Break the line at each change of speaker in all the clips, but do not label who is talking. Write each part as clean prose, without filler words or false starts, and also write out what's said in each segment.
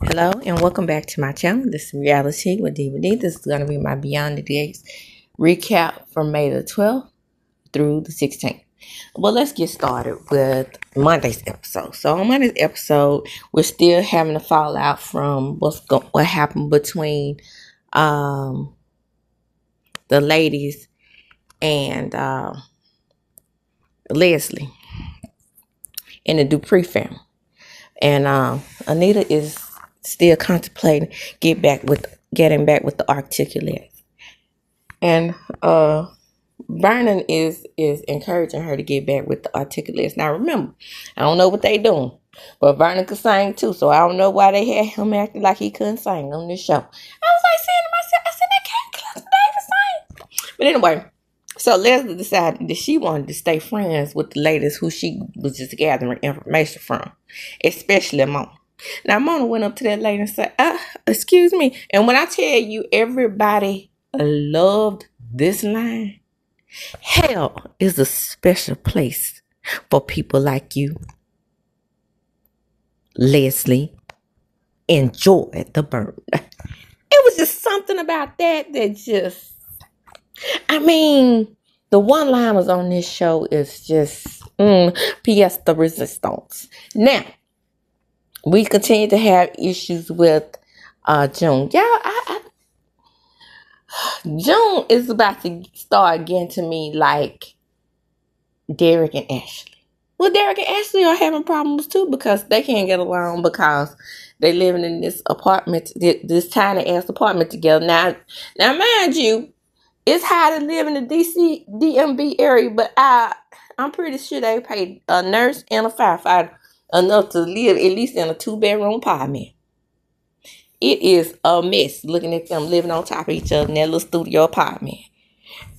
Hello and welcome back to my channel. This is Reality with DVD. This is going to be my Beyond the Days recap from May the 12th through the 16th. Well, let's get started with Monday's episode. So on Monday's episode, we're still having a fallout from what happened between the ladies and Leslie and the DUPREES family. And Anita is still contemplating getting back with the articulate. And Vernon is encouraging her to get back with the articulates. Now remember, I don't know what they doing, but Vernon could sing too, so I don't know why they had him acting like he couldn't sing on this show. I was like saying to myself, I said that can't David sing. But anyway, so Leslie decided that she wanted to stay friends with the ladies who she was just gathering information from, especially Mona. Now Mona went up to that lady and said, excuse me. And when I tell you everybody loved this line, hell is a special place for people like you. Leslie enjoyed the burn. It was just something about that just, I mean, the one-liners on this show is just P.S. the resistance. Now, we continue to have issues with June. June is about to start getting to me like Derek and Ashley. Well, Derek and Ashley are having problems too because they can't get along because they living in this apartment, this tiny ass apartment together. Now, mind you, it's hard to live in the DC DMV area, but I'm pretty sure they paid a nurse and a firefighter enough to live at least in a 2-bedroom apartment. It is a mess looking at them living on top of each other in that little studio apartment.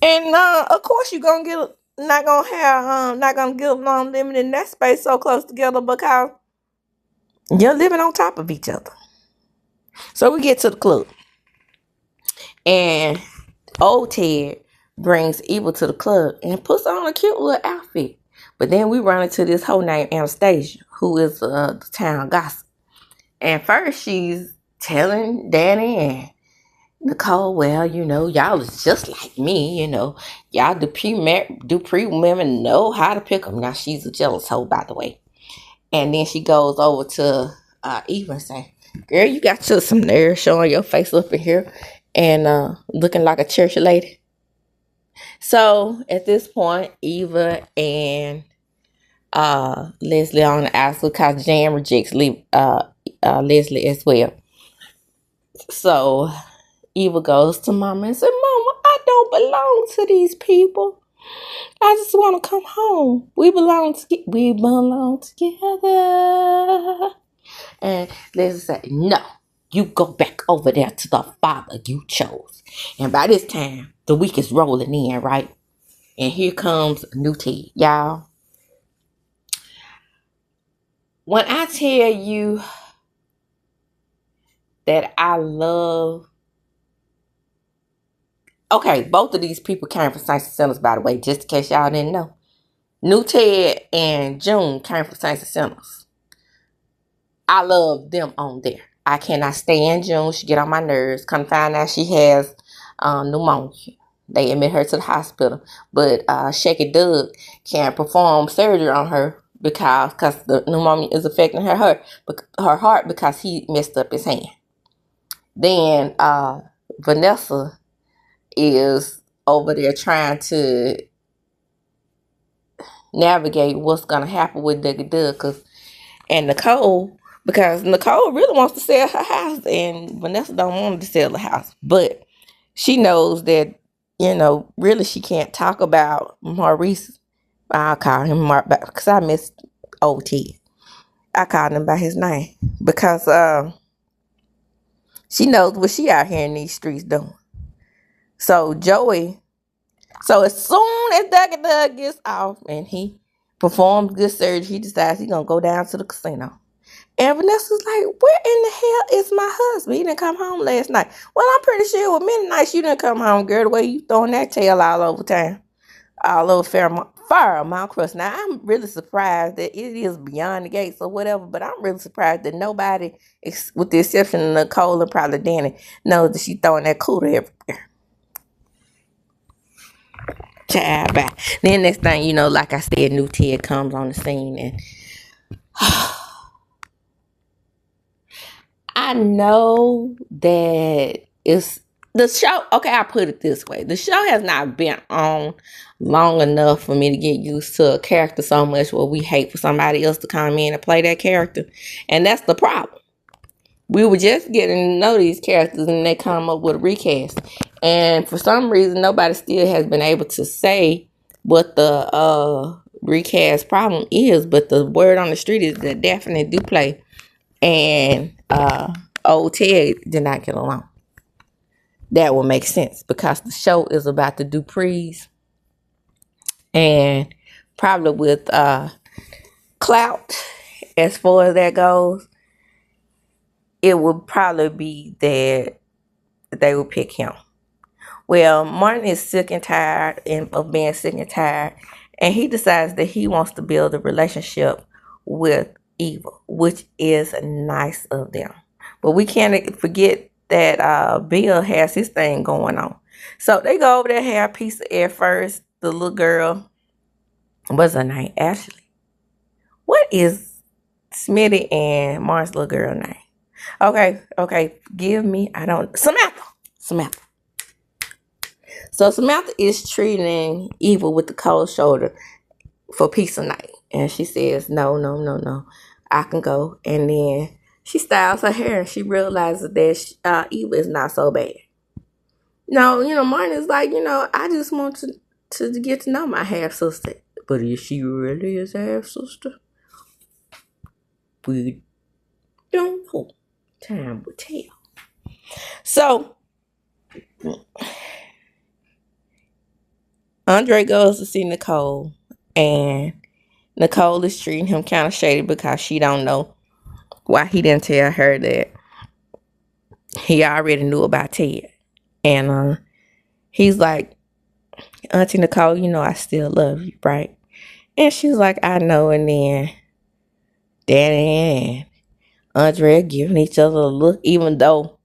And of course you're gonna not gonna get along living in that space so close together because you're living on top of each other. So we get to the club. And old Ted brings Eva to the club and puts on a cute little outfit. But then we run into this hoe named Anastasia, who is the town gossip. And first she's telling Danny and Nicole, well, y'all is just like me, y'all Dupree women know how to pick them. Now she's a jealous hoe, by the way. And then she goes over to Eva and say, girl, you got some nerve showing your face up in here and looking like a church lady. So at this point, Eva and Leslie on the outside because Jan rejects Leslie as well. So Eva goes to Mama and says, Mama, I don't belong to these people. I just want to come home. We belong together. And Leslie said, no, you go back over there to the father you chose. And by this time, the week is rolling in, right? And here comes a new Ted, y'all. When I tell you that I love... Okay, both of these people came from Saints and Sinners, by the way, just in case y'all didn't know. New Ted and June came from Saints and Sinners. I love them on there. I cannot stand June. She get on my nerves. Come find out she has pneumonia. They admit her to the hospital. But Shaky Doug can't perform surgery on her because the pneumonia is affecting her heart because he messed up his hand. Then Vanessa is over there trying to navigate what's going to happen with Doug and Nicole, because Nicole really wants to sell her house and Vanessa don't want to sell the house. But she knows that, really she can't talk about Maurice. I'll call him Mark because I missed old Ted. I called him by his name because she knows what she out here in these streets doing. So as soon as Doug gets off and he performs good surgery, he decides he's going to go down to the casino. And Vanessa's like, where in the hell is my husband? He didn't come home last night. Well, I'm pretty sure with many nights you didn't come home, girl, the way you throwing that tail all over town. All over far Mount Crust. Now I'm really surprised that it is beyond the gates or whatever, but I'm really surprised that nobody, with the exception of Nicole and probably Danny, knows that she throwing that cooter everywhere. Child, bye. Then next thing you know, like I said, new Ted comes on the scene, and I know that it's the show. Okay, I put it this way: the show has not been on long enough for me to get used to a character so much where we hate for somebody else to come in and play that character, and that's the problem. We were just getting to know these characters, and they come up with a recast, and for some reason, nobody still has been able to say what the recast problem is. But the word on the street is that Daphne and DUPREES and old Ted did not get along. That would make sense because the show is about the DUPREES, and probably with clout as far as that goes, it would probably be that they would pick him. Well, Martin is sick and tired of being sick and tired, and he decides that he wants to build a relationship with Eva, which is nice of them. But we can't forget that Bill has his thing going on. So they go over there, have a piece of air first. The little girl, what's her name? Ashley. What is Smitty and Mark's little girl name? Okay, give me. Samantha. So Samantha is treating Eva with the cold shoulder for pizza night. And she says, no, I can go. And then she styles her hair and she realizes that Eva is not so bad. No, Martin is like, I just want to get to know my half-sister. But is she really his half-sister? We don't know. Time will tell. So, Andre goes to see Nicole, and Nicole is treating him kind of shady because she don't know why he didn't tell her that he already knew about Ted. And he's like, Auntie Nicole, I still love you, right? And she's like, I know. And then Danny and Andre giving each other a look, even though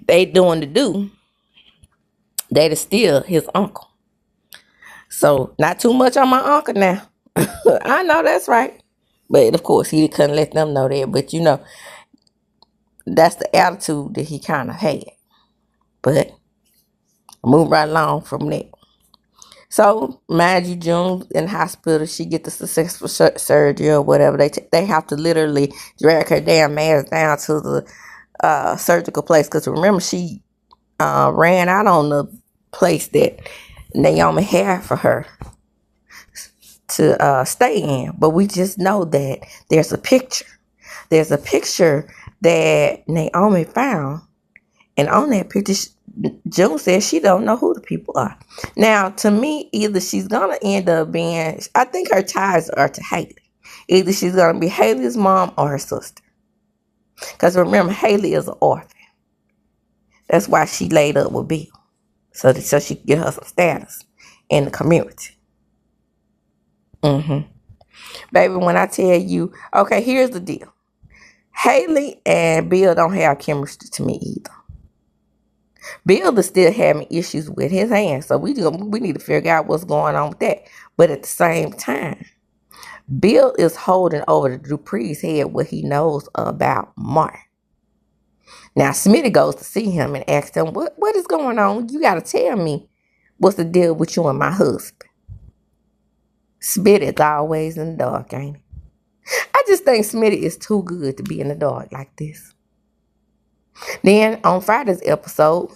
they doing the do, they still his uncle. So not too much on my uncle now. I know that's right. But of course, he couldn't let them know that. But that's the attitude that he kind of had. But move right along from that. So, mind you, June in the hospital, she get the successful surgery or whatever. They have to literally drag her damn ass down to the surgical place. Because remember, she ran out on the place that Naomi had for her to stay in. But we just know that there's a picture. There's a picture that Naomi found. And on that picture, June says she don't know who the people are. Now, to me, either she's going to end up being, I think her ties are to Haley. Either she's going to be Haley's mom or her sister. Because remember, Haley is an orphan. That's why she laid up with Bill. So she can get her some status in the community. Baby, when I tell you, okay, here's the deal. Haley and Bill don't have chemistry to me either. Bill is still having issues with his hands, so we need to figure out what's going on with that. But at the same time, Bill is holding over the DUPREES' head what he knows about Martin. Now, Smitty goes to see him and asks him, what is going on? You got to tell me what's the deal with you and my husband. Smitty is always in the dark, ain't he? I just think Smitty is too good to be in the dark like this. Then on Friday's episode,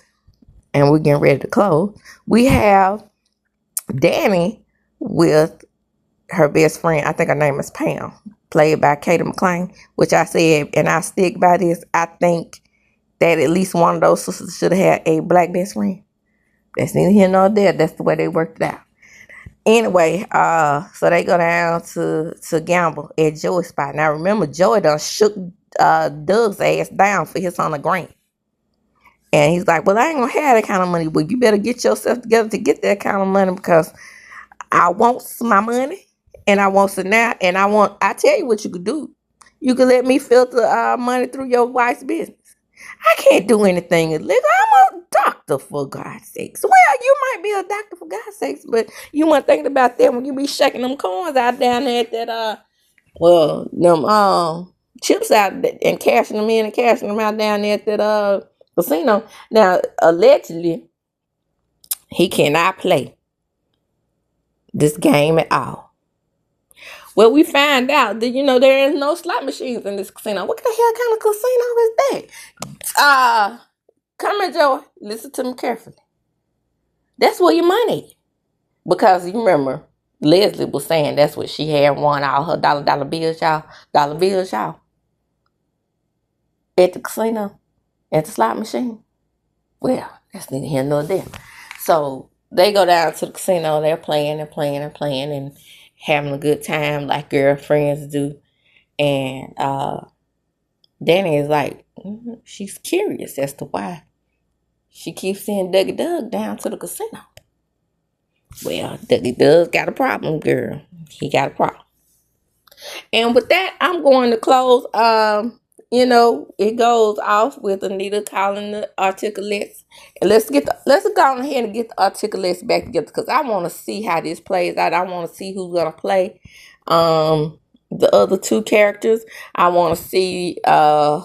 and we're getting ready to close, we have Danny with her best friend. I think her name is Pam, played by Katie McClain, which I said, and I stick by this, I think that at least one of those sisters should have had a black best friend. That's neither here nor there. That's the way they worked it out. Anyway, so they go down to gamble at Joey's spot. Now remember, Joey done shook Doug's ass down for his $100,000. And he's like, well, I ain't gonna have that kind of money. Well, you better get yourself together to get that kind of money, because I want my money, and I want some now, and I tell you what you could do. You could let me filter money through your wife's business. I can't do anything illegal. I'm a doctor, for God's sakes. Well, you might be a doctor for God's sakes, but you weren't thinking about that when you be shaking them coins out down there at that them chips out and cashing them in and cashing them out down there at that casino. Now, allegedly, he cannot play this game at all. Well, we find out that there is no slot machines in this casino. What the hell kind of casino is that? Come here, Joe. Listen to me carefully. That's where your money is. Because you remember, Leslie was saying that's what she had won all her dollar bills, y'all. Dollar bills, y'all. At the casino. At the slot machine. Well, that's neither here nor there. So they go down to the casino. They're playing and playing and playing and having a good time like girlfriends do. And Danny is like, she's curious as to why she keeps seeing Dougie Doug down to the casino. Well, Dougie Doug got a problem, girl. He got a problem. And with that, I'm going to close. It goes off with Anita calling the articulates. And let's go ahead and get the articulates back together, because I want to see how this plays out. I want to see who's gonna play the other two characters. I want to see why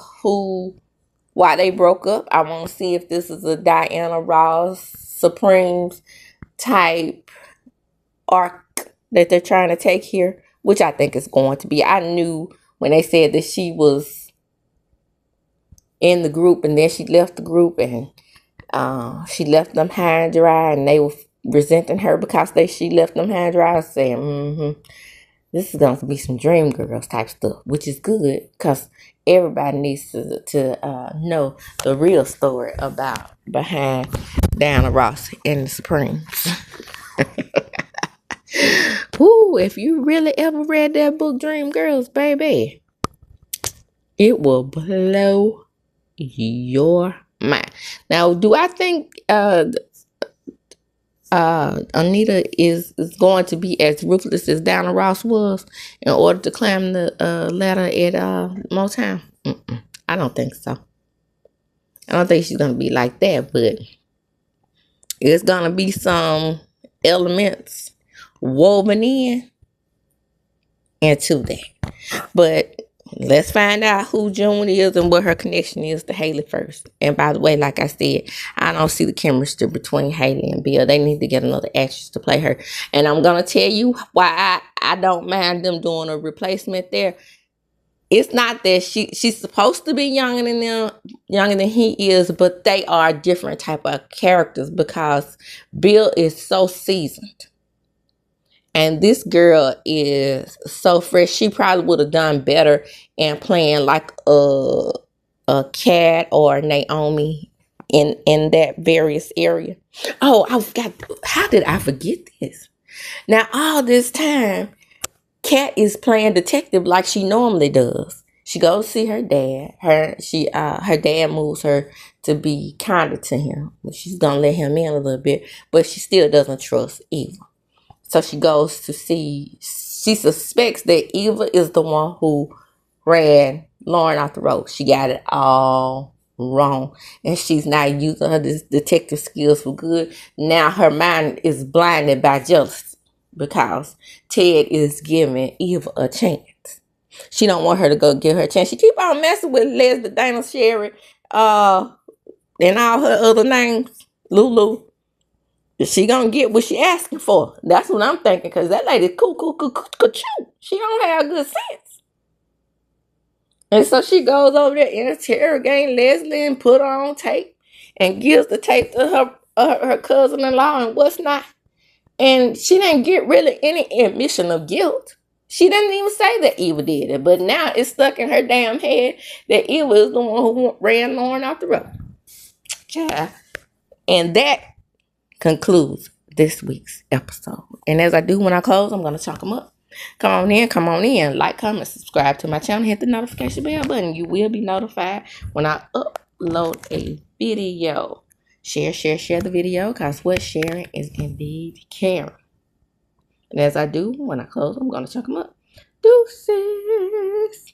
they broke up. I want to see if this is a Diana Ross Supremes type arc that they're trying to take here, which I think is going to be. I knew when they said that she was in the group and then she left the group, and she left them high and dry, and they were resenting her because she left them high and dry, saying, this is going to be some dream girls type stuff, which is good because everybody needs to know the real story about behind Diana Ross and the Supremes. Ooh, if you really ever read that book, Dream Girls, baby, it will blow your mind. Now, do I think Anita is going to be as ruthless as Diana Ross was in order to climb the ladder at Motown? I don't think so. I don't think she's going to be like that, but it's going to be some elements woven into that. But let's find out who June is and what her connection is to Haley first. And by the way, like I said, I don't see the chemistry between Haley and Bill. They need to get another actress to play her. And I'm going to tell you why I don't mind them doing a replacement there. It's not that she's supposed to be younger than he is, but they are different type of characters because Bill is so seasoned. And this girl is so fresh. She probably would have done better in playing like a Kat or Naomi in that various area. Oh, I forgot. How did I forget this? Now, all this time, Kat is playing detective like she normally does. She goes see her dad. Her dad moves her to be kinder to him. She's gonna let him in a little bit, but she still doesn't trust Eva. So she goes to see, she suspects that Eva is the one who ran Lauren off the road. She got it all wrong. And she's not using her detective skills for good. Now her mind is blinded by jealousy because Ted is giving Eva a chance. She don't want her to go give her a chance. She keep on messing with Leslie, Dana, Sherry, and all her other names, Lulu. She gonna get what she asking for. That's what I'm thinking, because that lady cool. She don't have good sense. And so she goes over there, interrogating Leslie and put her on tape and gives the tape to her cousin-in-law and what's not. And she didn't get really any admission of guilt. She didn't even say that Eva did it. But now it's stuck in her damn head that Eva is the one who ran Lauren off the road. Yeah. And that concludes this week's episode. And as I do when I close, I'm going to chalk them up. Come on in, like, comment, subscribe to my channel, hit the notification bell button. You will be notified when I upload a video. Share the video, because what sharing is indeed caring. And as I do, when I close, I'm going to chuck them up. Deuces.